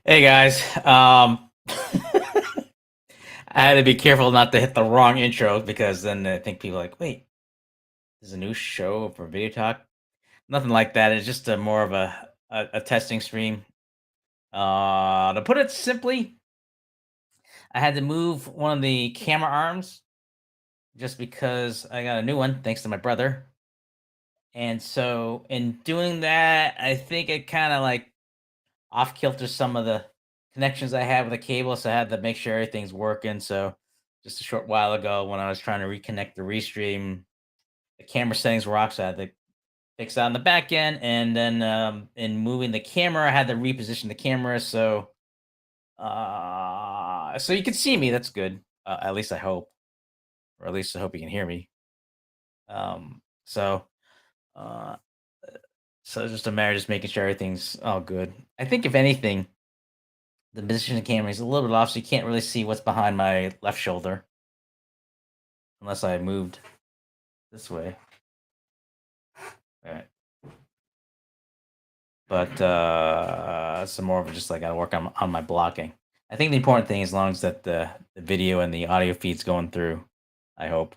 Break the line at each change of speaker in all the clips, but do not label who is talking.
Hey guys, I had to be careful not to hit the wrong intro because then I think people are like, wait, there's a new show for Video Talk. Nothing like that. It's just a more of a testing stream. To put it simply, I had to move one of the camera arms just because I got a new one thanks to my brother. And so in doing that, I think it kind of like off kilter some of the connections I had with the cable, so I had to make sure everything's working. So just a short while ago, when I was trying to reconnect the restream, the camera settings were off, so I had to fix that on the back end. And then in moving the camera, I had to reposition the camera so you can see me. That's good. At least I hope, or at least I hope you can hear me. Um, so uh, so it's just a matter of just making sure everything's all good. I think if anything, the position of the camera is a little bit off, so you can't really see what's behind my left shoulder unless I moved this way. All right. But some more of just like I gotta work on my blocking. I think the important thing, as long as that the video and the audio feed's going through, I hope.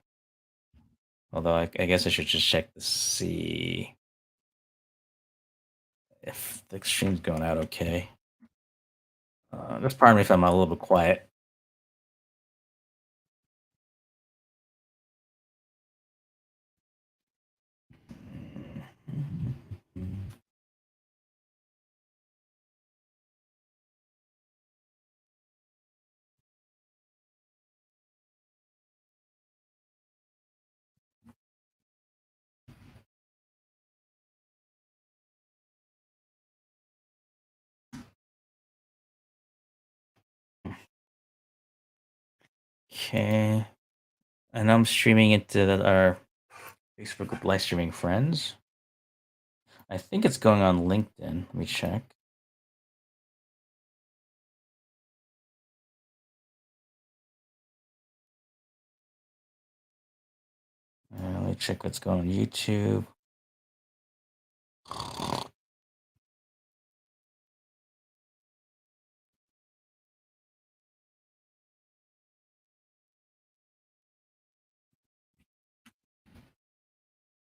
Although I guess I should just check to see if the stream's going out okay. Just pardon me if I'm a little bit quiet. Okay. And I'm streaming it to our Facebook group, live streaming friends. I think it's going on LinkedIn. Let me check. Let me check what's going on YouTube.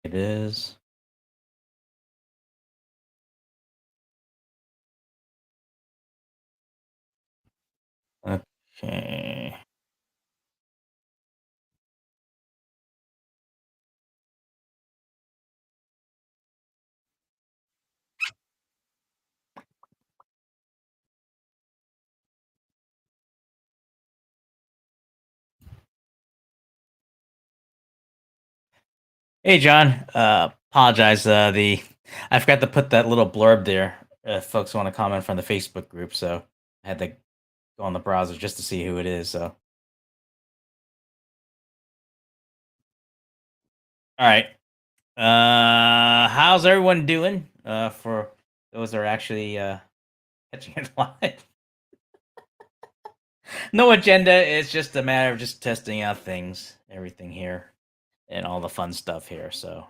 It is. Okay. Hey, John. Apologize. The I forgot to put that little blurb there. If folks want to comment from the Facebook group, so I had to go on the browser just to see who it is. So, all right. How's everyone doing? For those that are actually catching it live. No agenda. It's just a matter of just testing out things, everything here, and all the fun stuff here. So,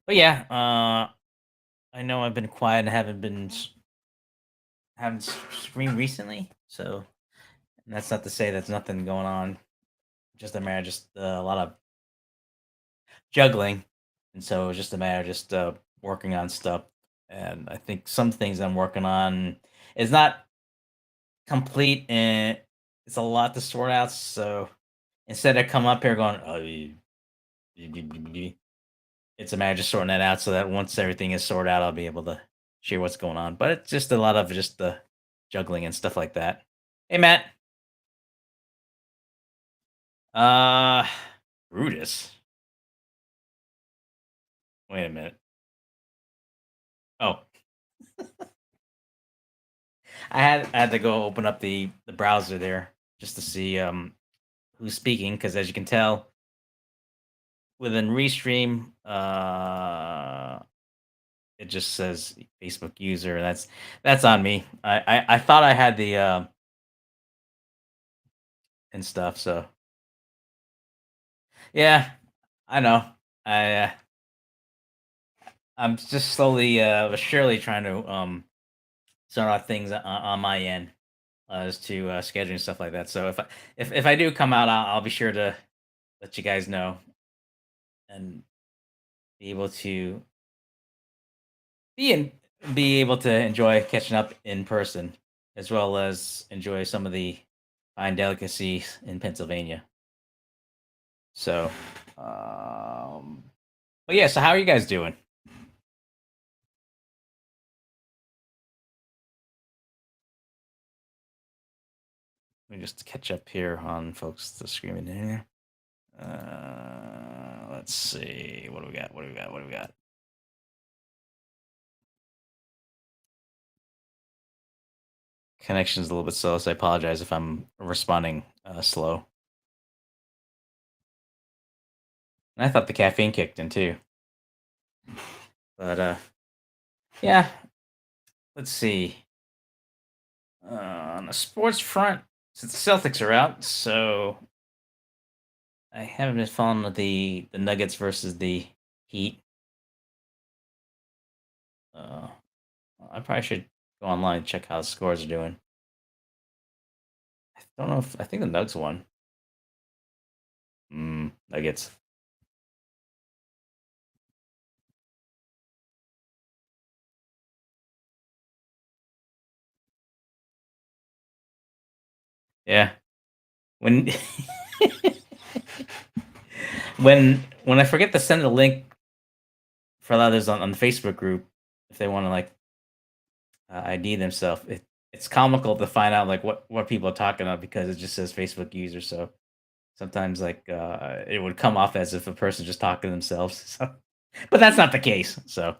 but yeah, I know I've been quiet and haven't streamed recently. So that's not to say there's nothing going on. Just a matter of just a lot of juggling, and so it's just a matter of just working on stuff. And I think some things I'm working on is not complete, and it's a lot to sort out. So instead of come up here going, oh, it's a matter of just sorting that out, so that once everything is sorted out, I'll be able to share what's going on. But it's just a lot of just the juggling and stuff like that. Hey, Matt. Uh, Brutus. Wait a minute. Oh, I had to go open up the browser there just to see who's speaking, because as you can tell within Restream, it just says Facebook user. That's on me. I thought I had the and stuff. So yeah, I know. I I'm just slowly but surely trying to So there are things on my end as to scheduling stuff like that. So if I do come out, I'll be sure to let you guys know and be able to be in, be able to enjoy catching up in person as well as enjoy some of the fine delicacies in Pennsylvania. So, um, but yeah. So how are you guys doing? Let me just catch up here on folks the screaming in here. Let's see. What do we got? What do we got? What do we got? Connection's a little bit slow, so I apologize if I'm responding slow. And I thought the caffeine kicked in too. But yeah, let's see. On the sports front, since the Celtics are out, so I haven't been following the Nuggets versus the Heat. Uh, I probably should go online and check how the scores are doing. I don't know if I think the Nugs won. Nuggets. Yeah. When when I forget to send a link for others on the Facebook group, if they want to like ID themselves, it's comical to find out like what people are talking about because it just says Facebook user. So sometimes like it would come off as if a person just talking to themselves. So, but that's not the case. So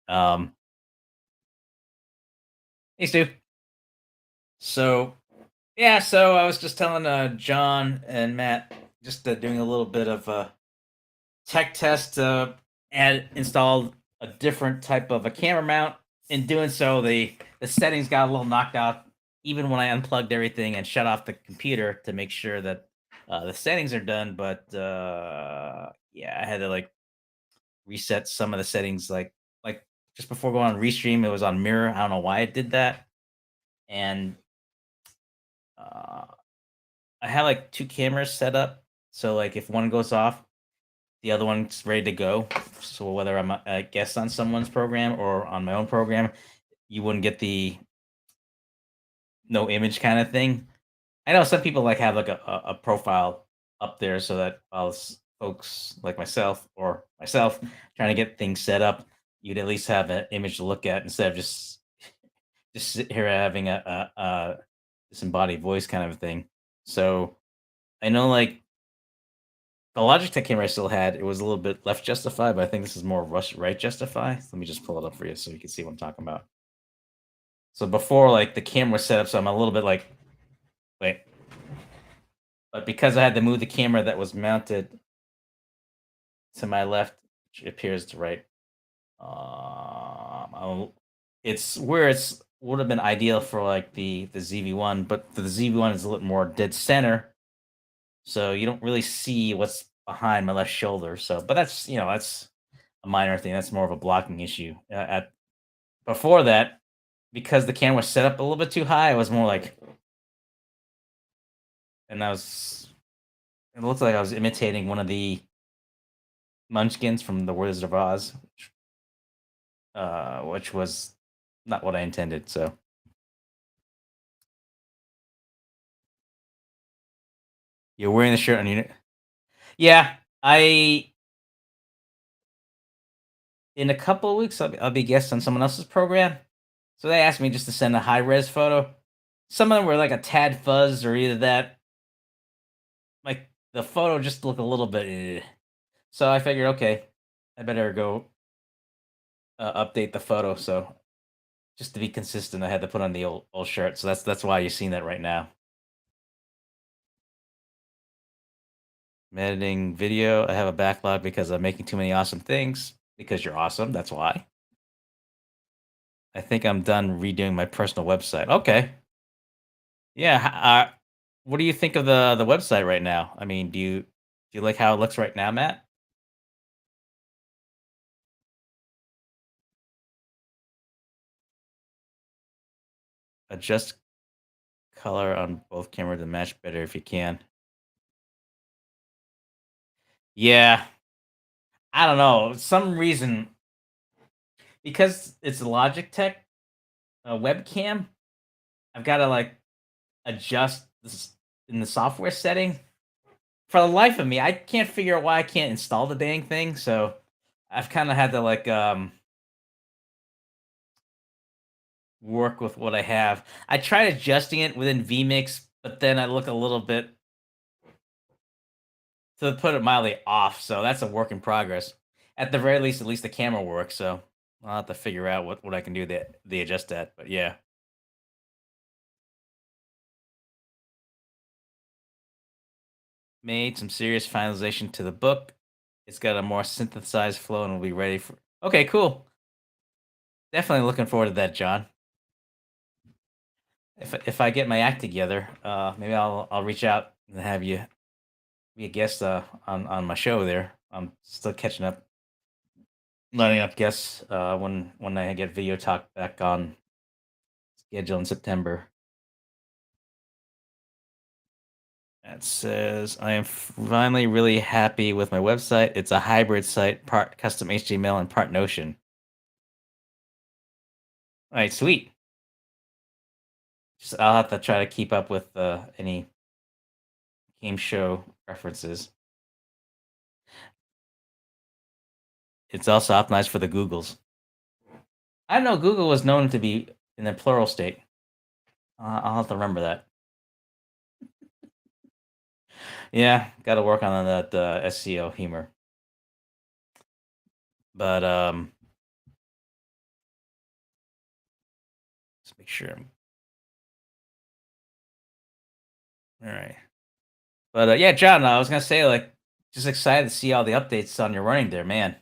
um, hey Stu. So yeah, so I was just telling John and Matt just doing a little bit of tech test and installed a different type of a camera mount. In doing so, the settings got a little knocked out even when I unplugged everything and shut off the computer to make sure that the settings are done. But yeah, I had to like reset some of the settings, like just before going on restream, it was on mirror. I don't know why it did that, and uh, I had like two cameras set up, so like if one goes off, the other one's ready to go. So whether I'm a guest on someone's program or on my own program, you wouldn't get the no image kind of thing. I know some people like have like a profile up there so that while folks like myself or myself trying to get things set up, you'd at least have an image to look at instead of just sit here having a disembodied voice kind of thing. So I know like the Logitech camera I still had, it was a little bit left justified, but I think this is more right justify. Let me just pull it up for you so you can see what I'm talking about. So before, like the camera was set up, so I'm a little bit like, wait, but because I had to move the camera that was mounted to my left, which appears to right, it's where it's would have been ideal for like the ZV1, but the ZV1 is a little more dead center, so you don't really see what's behind my left shoulder. So, but that's that's a minor thing. That's more of a blocking issue. At before that, because the camera was set up a little bit too high, I was more like, and I was. It looked like I was imitating one of the Munchkins from The Wizard of Oz, which was not what I intended. So you're wearing the shirt on you. Yeah, I in a couple of weeks I'll be a guest on someone else's program. So they asked me just to send a high res photo. Some of them were like a tad fuzz or either that. Like the photo just looked a little bit. So I figured, okay, I better go update the photo. So just to be consistent, I had to put on the old shirt. So that's why you're seeing that right now. I'm editing video. I have a backlog because I'm making too many awesome things. Because you're awesome. That's why. I think I'm done redoing my personal website. Okay. Yeah. What do you think of the website right now? I mean, do you like how it looks right now, Matt? Adjust color on both cameras to match better if you can. Yeah, I don't know. Some reason because it's a Logitech webcam, I've got to like adjust this in the software setting. For the life of me, I can't figure out why I can't install the dang thing. So I've kind of had to like work with what I have. I tried adjusting it within vMix, but then I look a little bit, to put it mildly, off. So that's a work in progress. At the very least, at least the camera works. So I'll have to figure out what I can do that they adjust that. But yeah, made some serious finalization to the book. It's got a more synthesized flow and will be ready for. Okay, cool. Definitely looking forward to that, John. If I get my act together, maybe I'll reach out and have you be a guest on my show. There, I'm still catching up, lining up guests when I get video talk back on schedule in September. That says I am finally really happy with my website. It's a hybrid site, part custom HTML and part Notion. All right, sweet. Just, I'll have to try to keep up with any game show references. It's also optimized for the Googles. I know Google was known to be in the plural state. I'll have to remember that. Yeah, got to work on that SEO humor. But let's make sure. All right. But yeah, John, I was gonna say like, just excited to see all the updates on your running there, man.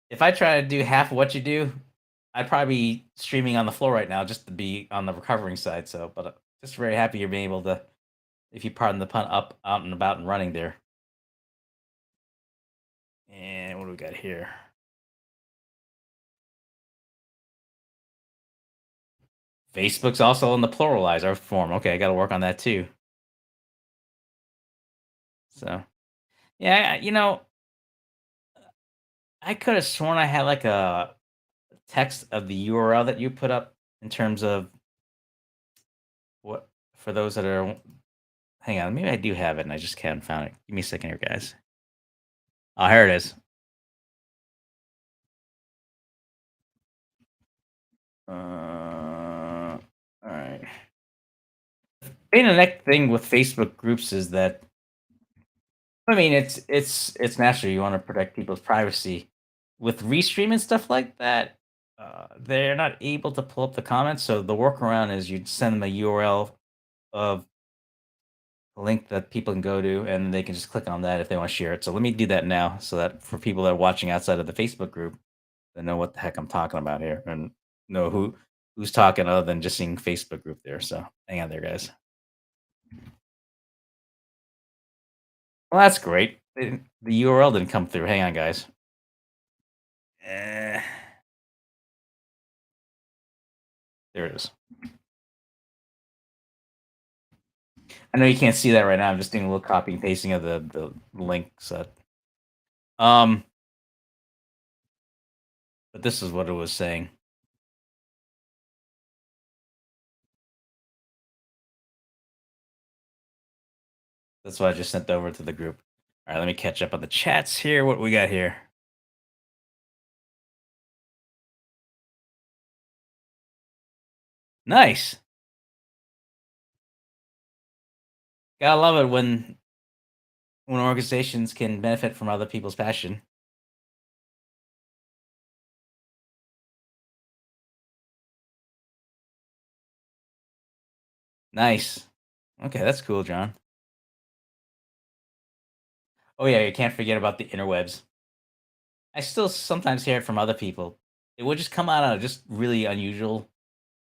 If I try to do half of what you do, I'd probably be streaming on the floor right now just to be on the recovering side. So, but just very happy you're being able to, if you pardon the pun, up out and about and running there. And what do we got here? Facebook's also in the pluralizer form. Okay, I got to work on that too. So, yeah, I could have sworn I had like a text of the URL that you put up in terms of what for those that are. Hang on, maybe I do have it and I just can't found it. Give me a second here, guys. Oh, here it is. All right. Being the next thing with Facebook groups is that I mean it's natural you want to protect people's privacy. With restream and stuff like that, they're not able to pull up the comments. So the workaround is you'd send them a URL of a link that people can go to, and they can just click on that if they want to share it. So let me do that now, so that for people that are watching outside of the Facebook group, they know what the heck I'm talking about here and know who's talking other than just seeing Facebook group there. So hang on there, guys. Well, that's great. The URL didn't come through. Hang on, guys. Eh, there it is. I know you can't see that right now. I'm just doing a little copy and pasting of the link set. Um, but this is what it was saying. That's what I just sent over to the group. All right, let me catch up on the chats here. What we got here? Nice. Gotta love it when organizations can benefit from other people's passion. Nice. Okay, that's cool, John. Oh yeah, you can't forget about the interwebs. I still sometimes hear it from other people. It would just come out of just really unusual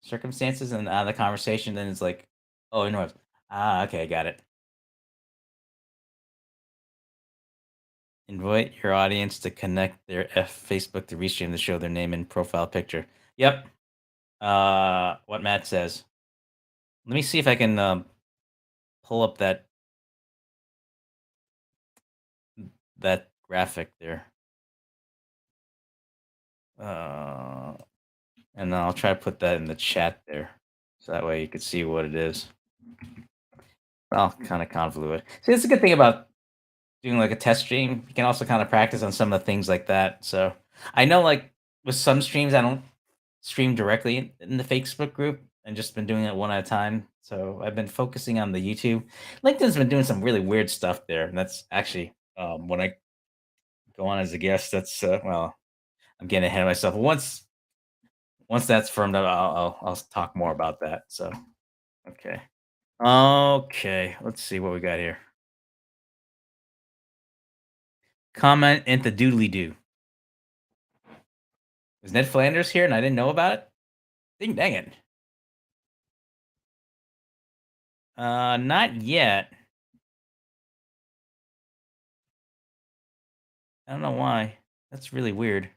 circumstances and out of the conversation. Then it's like, oh, interwebs. Ah, okay, got it. Invite your audience to connect their Facebook to restream to show their name and profile picture. Yep. what Matt says. Let me see if I can pull up that graphic there. Uh, and then I'll try to put that in the chat there, so that way you can see what it is. I'll kind of convolute it. See, that's a good thing about doing like a test stream. You can also kind of practice on some of the things like that. So I know, like with some streams, I don't stream directly in the Facebook group and just been doing it one at a time. So I've been focusing on the YouTube. LinkedIn's been doing some really weird stuff there, and that's actually when I go on as a guest. That's well, I'm getting ahead of myself. Once that's firmed up, I'll talk more about that. So okay, okay. Let's see what we got here. Comment into doodly doo. Is Ned Flanders here and I didn't know about it? Ding dang it. Not yet. I don't know why. That's really weird.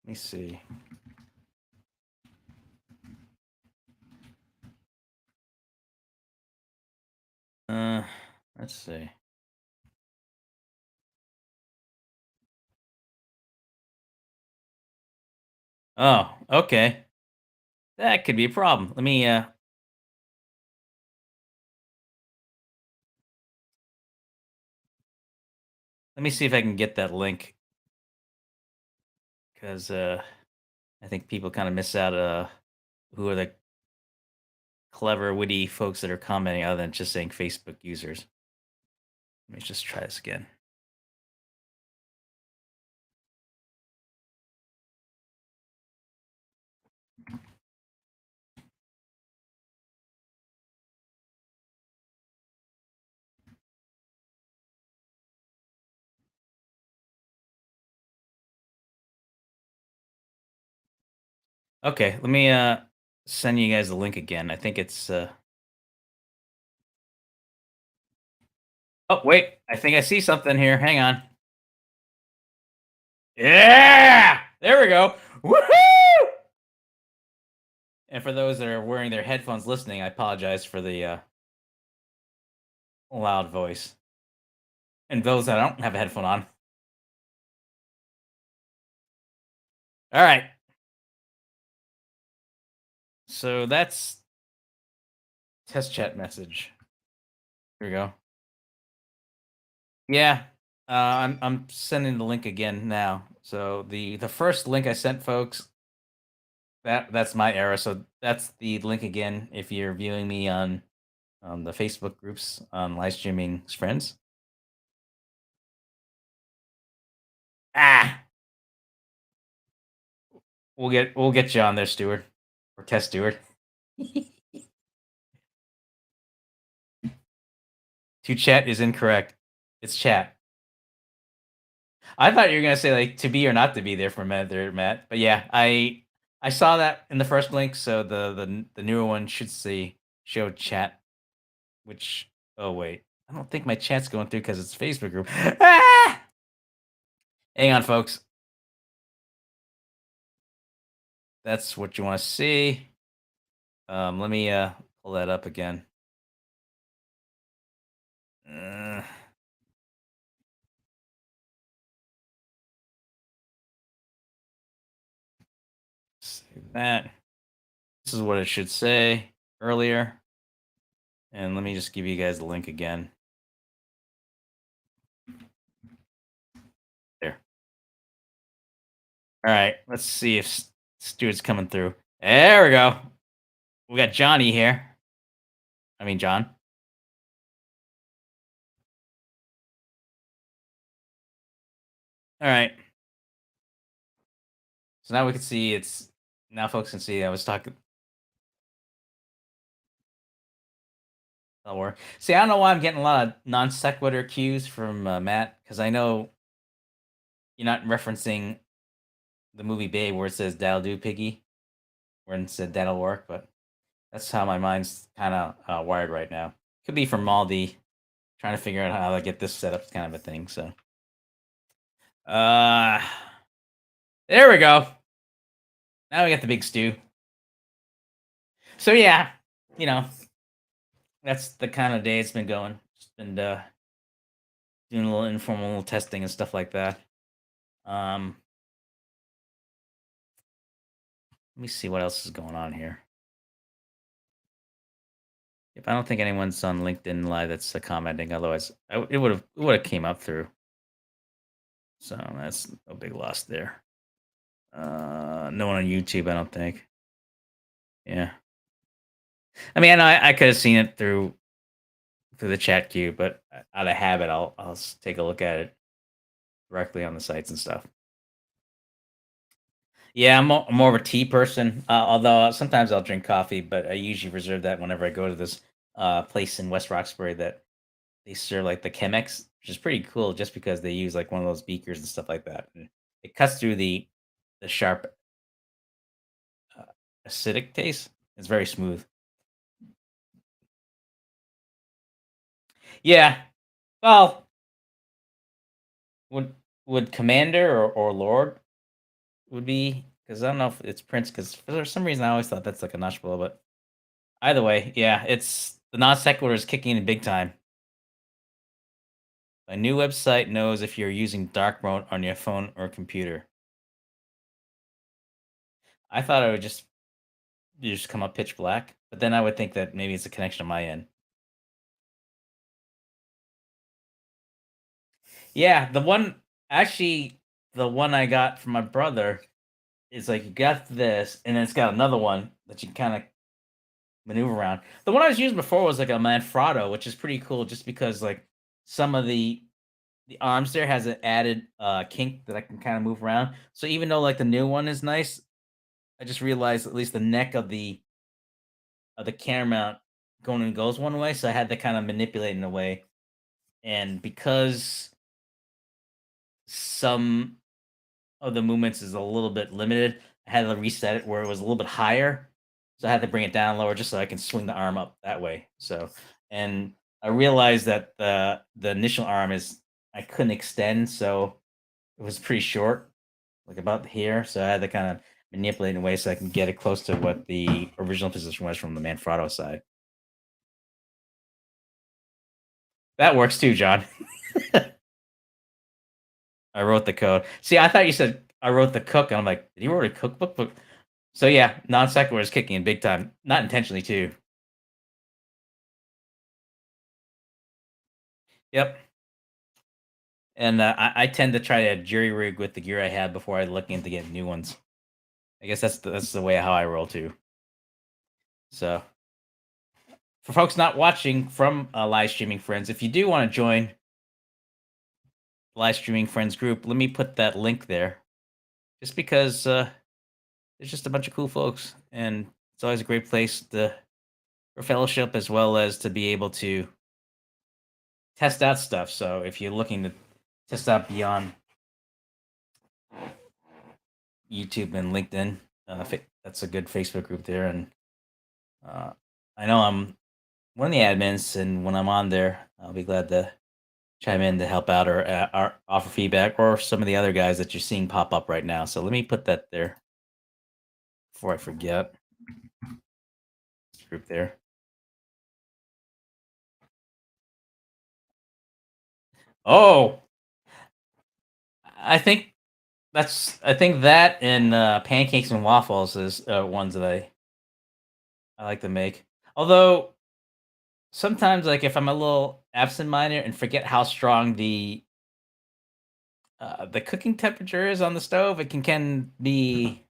Let me see. Uh, let's see. Oh, okay. That could be a problem. Let me see if I can get that link because I think people kind of miss out who are the clever, witty folks that are commenting other than just saying Facebook users. Let me just try this again. Okay, let me send you guys the link again. I think it's oh wait, I think I see something here. Hang on. Yeah! There we go. Woohoo! And for those that are wearing their headphones listening, I apologize for the loud voice. And those that don't have a headphone on. All right. So that's test chat message. Here we go. Yeah. I'm sending the link again now. So the first link I sent folks, that's my error. So that's the link again if you're viewing me on the Facebook groups on live streaming friends. Ah, we'll get you on there, Stewart, or Test Stewart. To chat is incorrect. It's chat. I thought you were gonna say like to be or not to be there for a minute there, Matt. But yeah, I saw that in the first link, so the newer one should say show chat. Which oh wait, I don't think my chat's going through because it's Facebook group. Ah! Hang on, folks. That's what you want to see. Let me pull that up again. Uh, save that. This is what it should say earlier. And let me just give you guys the link again. There. All right. Let's see if Stuart's coming through. There we go. We got Johnny here. I mean, John. All right. So now we can see it's now folks can see I was talking. That'll work. See, I don't know why I'm getting a lot of non sequitur cues from Matt because I know you're not referencing the movie Babe where it says "That'll do, piggy," where it said "That'll work," but that's how my mind's kind of wired right now. Could be from all the trying to figure out how to get this set up, kind of a thing. So, uh, There we go. Now we got the big stew. So yeah, you know, that's the kind of day it's been going. Just been doing a little informal little testing and stuff like that. Um, Let me see what else is going on here. If I don't think anyone's on LinkedIn Live that's commenting, otherwise it would have came up through. So that's no big loss there. No one on YouTube, I don't think. Yeah, I mean, I could have seen it through the chat queue, but out of habit, I'll take a look at it directly on the sites and stuff. Yeah, I'm more of a tea person. Although sometimes I'll drink coffee, but I usually reserve that whenever I go to this place in West Roxbury that they serve like the Chemex, which is pretty cool, just because they use like one of those beakers and stuff like that. And it cuts through the sharp uh, acidic taste. It's very smooth. Yeah. Well, would would Commander or Lord would be, because I don't know if it's Prince, because for some reason I always thought that's like a notch below, but either way, yeah, it's the non sequitur is kicking in big time. A new website knows if you're using dark mode on your phone or computer. I thought it would just come up pitch black, but then I would think that maybe it's a connection on my end. Yeah, the one I got from my brother is like you got this, and then it's got another one that you can kind of maneuver around. The one I was using before was like a Manfrotto, which is pretty cool, just because like some of the arms there has an added kink that I can kind of move around. So even though like the new one is nice, I just realized at least the neck of the camera mount going and goes one way, so I had to kind of manipulate in a way. And because some of the movements is a little bit limited, I had to reset it where it was a little bit higher. So I had to bring it down lower just so I can swing the arm up that way. So, and I realized that the initial arm is I couldn't extend, so it was pretty short, like about here. So I had to kind of manipulate in a way so I can get it close to what the original position was from the Manfrotto side. That works too, John. I wrote the code. See, I thought you said I wrote the cook, and I'm like, did he wrote a cookbook? So yeah, non sequitur is kicking in big time, not intentionally too. Yep. And I tend to try to jury rig with the gear I had before I look into getting new ones. I guess that's the way how I roll too. So for folks not watching from live streaming friends, if you do want to join the live streaming friends group, let me put that link there. Just because there's just a bunch of cool folks, and it's always a great place to for fellowship as well as to be able to test out stuff. So if you're looking to test out beyond YouTube and LinkedIn, that's a good Facebook group there. And uh, I know I'm one of the admins, and when I'm on there, I'll be glad to chime in to help out or offer feedback, or some of the other guys that you're seeing pop up right now. So let me put that there before I forget. Group there. Oh, I think that and pancakes and waffles is ones that I like to make. Although sometimes, like if I'm a little absent-minded and forget how strong the cooking temperature is on the stove, it can be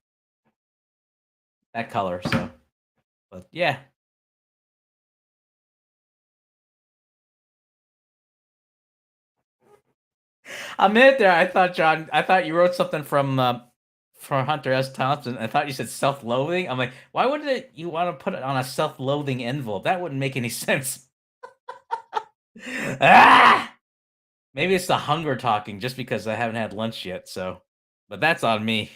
that color. So, but yeah, a minute there, I thought John, I thought you wrote something from Hunter S. Thompson. I thought you said self-loathing. I'm like, why would it you want to put it on a self-loathing envelope? That wouldn't make any sense. Ah! Maybe it's the hunger talking, just because I haven't had lunch yet. So, but that's on me.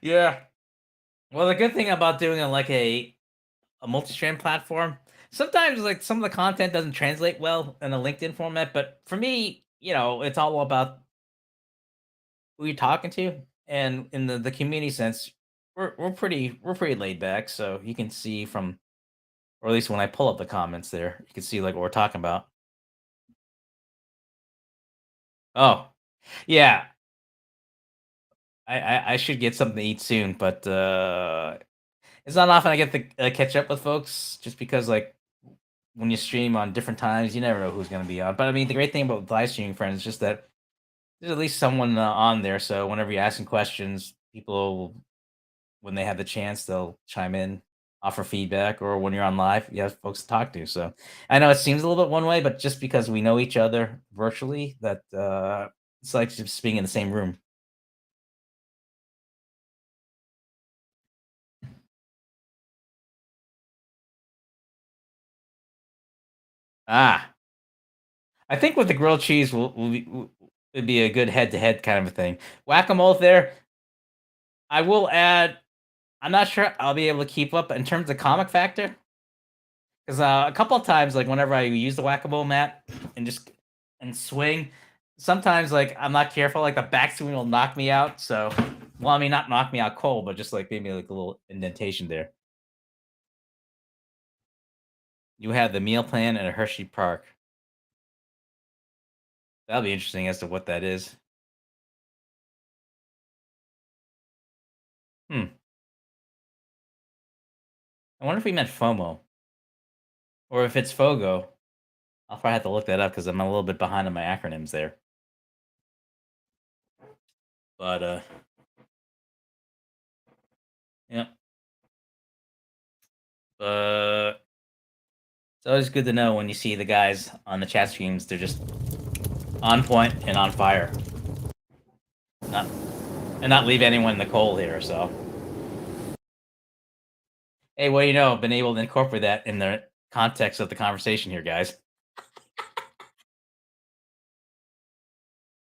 Yeah. Well, the good thing about doing it like a multi-strand platform, sometimes like some of the content doesn't translate well in a LinkedIn format, but for me, it's all about who you're talking to, and in the community sense, we're pretty laid back, so you can see from, or at least when I pull up the comments there, you can see like what we're talking about. Oh, yeah, I should get something to eat soon, but it's not often I get to catch up with folks, just because like when you stream on different times, you never know who's gonna be on. But I mean, the great thing about live streaming friends is just that there's at least someone on there, so whenever you're asking questions, people, when they have the chance, they'll chime in, offer feedback, or when you're on live, you have folks to talk to. So I know it seems a little bit one way, but just because we know each other virtually, that it's like just being in the same room. Ah, I think with the grilled cheese it'd be a good head to head kind of a thing. Whack a mole there. I will add. I'm not sure I'll be able to keep up in terms of comic factor. 'Cause, a couple of times, like, whenever I use the whack-a-mole mat and just and swing, sometimes, like, I'm not careful, like, the backswing will knock me out, so well, I mean, not knock me out cold, but just, like, maybe, like, a little indentation there. You had the meal plan at a Hershey Park. That'll be interesting as to what that is. Hmm. I wonder if we meant FOMO, or if it's FOGO. I'll probably have to look that up because 'cause I'm a little bit behind on my acronyms there. But, yeah, but it's always good to know when you see the guys on the chat streams, they're just on point and on fire. Not and not leave anyone in the cold here, so. Hey, well, you know, been able to incorporate that in the context of the conversation here, guys.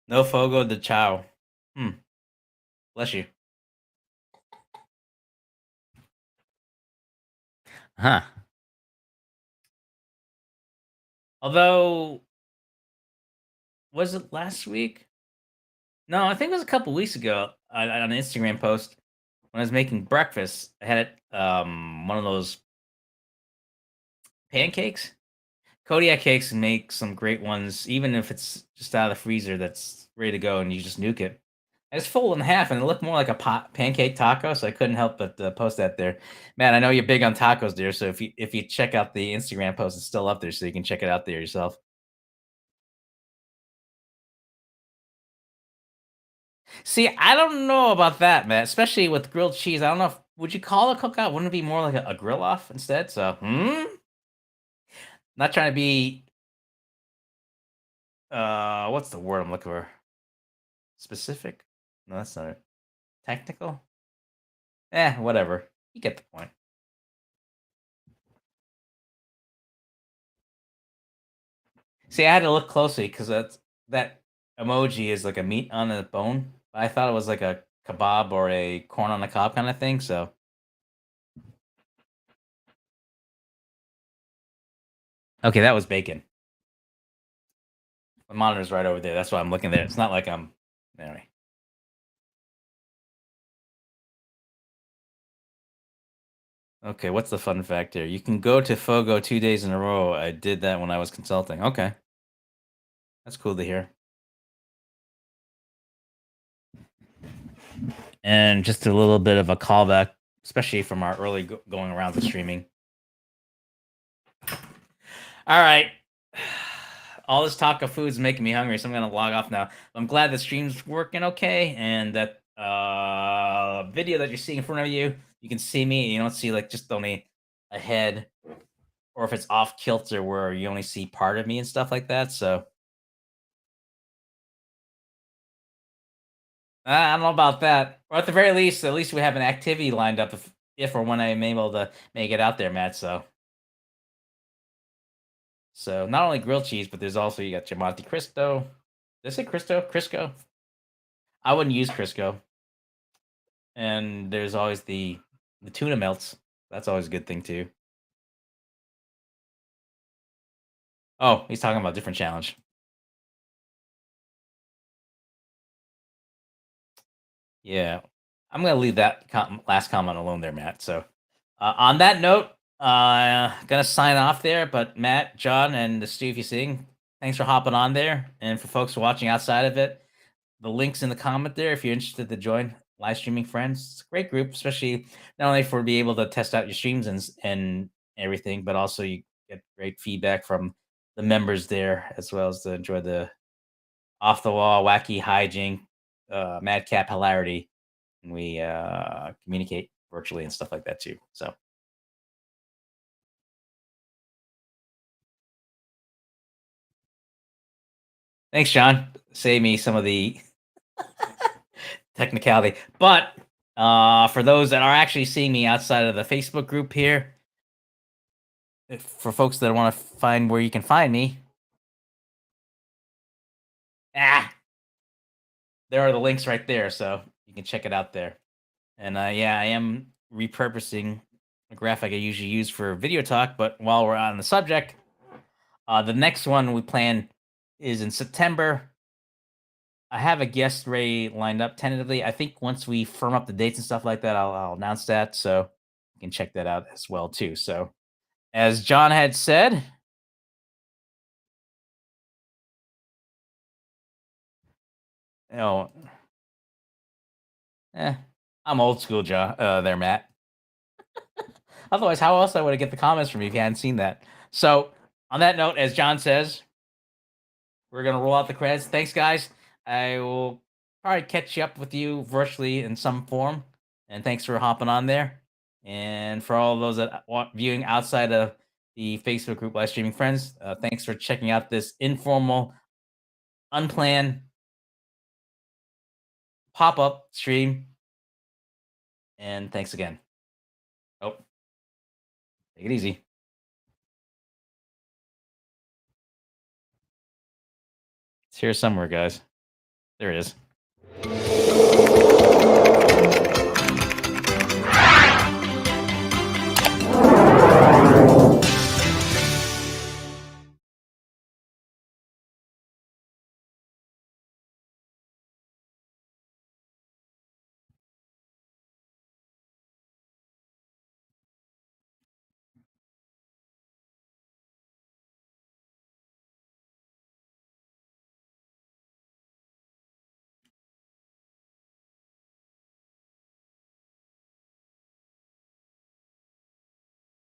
No fogo de chao. Hmm, bless you. Huh. Although, was it last week? No, I think it was a couple weeks ago on an Instagram post when I was making breakfast. I had it, one of those pancakes. Kodiak cakes make some great ones, even if it's just out of the freezer that's ready to go and you just nuke it. I just fold it in half and it looked more like a pancake taco, so I couldn't help but post that there. Man, I know you're big on tacos, dear. So if you check out the Instagram post, it's still up there, so you can check it out there yourself. See, I don't know about that, man. Especially with grilled cheese. I don't know. Would you call it a cookout? Wouldn't it be more like a grill off instead? So, not trying to be what's the word I'm looking for? Specific? No, that's not it. Technical? Whatever. You get the point. See, I had to look closely because that emoji is like a meat on a bone. I thought it was like a kebab or a corn on the cob kind of thing. So, okay, that was bacon. The monitor's right over there. That's why I'm looking there. It's not like I'm anyway. Okay, what's the fun fact here? You can go to Fogo 2 days in a row. I did that when I was consulting. Okay, that's cool to hear. And just a little bit of a callback, especially from our early going around the streaming. All right. All this talk of food is making me hungry, so I'm gonna log off now. I'm glad the stream's working okay, and that video that you're seeing in front of you, you can see me. And you don't see like just only a head, or if it's off kilter where you only see part of me and stuff like that. So I don't know about that. Or at least we have an activity lined up if or when I'm able to make it out there, Matt. So not only grilled cheese, but there's also you got your Monte Cristo. Did I say Cristo? Crisco? I wouldn't use Crisco. And there's always the tuna melts. That's always a good thing too. Oh, he's talking about a different challenge. Yeah. I'm gonna leave that last comment alone there, Matt. So, on that note, gonna sign off there. But Matt, John, and the Stu, if you sing, thanks for hopping on there. And for folks watching outside of it, the links in the comment there if you're interested to join live streaming friends. It's a great group, especially not only for be able to test out your streams and everything, but also you get great feedback from the members there as well as to enjoy the off the wall, wacky hijink, madcap hilarity. And we communicate virtually and stuff like that too. So thanks, John. Save me some of the technicality. But for those that are actually seeing me outside of the Facebook group here, for folks that want to find where you can find me, ah, there are the links right there, so you can check it out there. And yeah, I am repurposing a graphic I usually use for video talk. But while we're on the subject, the next one we plan is in September. I have a guest ready lined up tentatively. I think once we firm up the dates and stuff like that, I'll announce that. So you can check that out as well too. So as John had said, you know, eh, I'm old school, John. There, Matt. Otherwise, how else I would have get the comments from you if you hadn't seen that? So on that note, as John says, we're gonna roll out the credits. Thanks, guys. I will probably catch up with you virtually in some form. And thanks for hopping on there. And for all those that viewing outside of the Facebook group Live Streaming Friends, thanks for checking out this informal, unplanned pop up stream. And thanks again. Oh, take it easy. It's here somewhere, guys. There it is.